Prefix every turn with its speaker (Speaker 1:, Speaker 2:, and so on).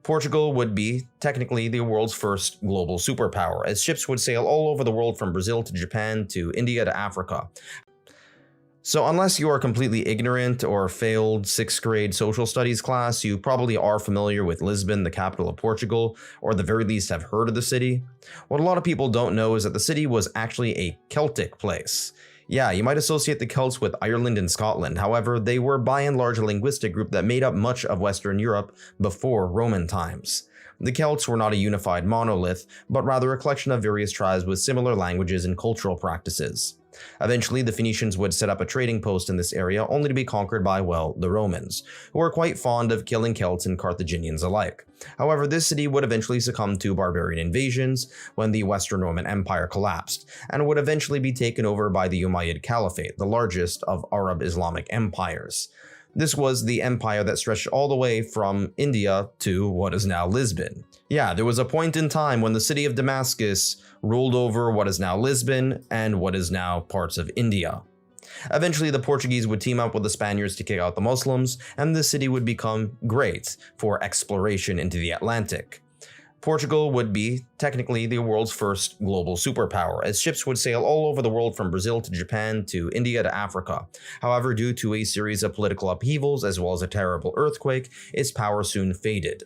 Speaker 1: Portugal would be technically the world's first global superpower, as ships would sail all over the world from Brazil to Japan to India to Africa. So unless you are completely ignorant or failed 6th grade social studies class, you probably are familiar with Lisbon, the capital of Portugal, or at the very least have heard of the city. What a lot of people don't know is that the city was actually a Celtic place. Yeah, you might associate the Celts with Ireland and Scotland, however, they were by and large a linguistic group that made up much of Western Europe before Roman times. The Celts were not a unified monolith, but rather a collection of various tribes with similar languages and cultural practices. Eventually, the Phoenicians would set up a trading post in this area only to be conquered by, well, the Romans, who were quite fond of killing Celts and Carthaginians alike. However, this city would eventually succumb to barbarian invasions when the Western Roman Empire collapsed, and would eventually be taken over by the Umayyad Caliphate, the largest of Arab Islamic empires. This was the empire that stretched all the way from India to what is now Lisbon. Yeah, there was a point in time when the city of Damascus ruled over what is now Lisbon and what is now parts of India. Eventually, the Portuguese would team up with the Spaniards to kick out the Muslims, and the city would become great for exploration into the Atlantic. Portugal would be technically the world's first global superpower, as ships would sail all over the world from Brazil to Japan to India to Africa. However, due to a series of political upheavals as well as a terrible earthquake, its power soon faded.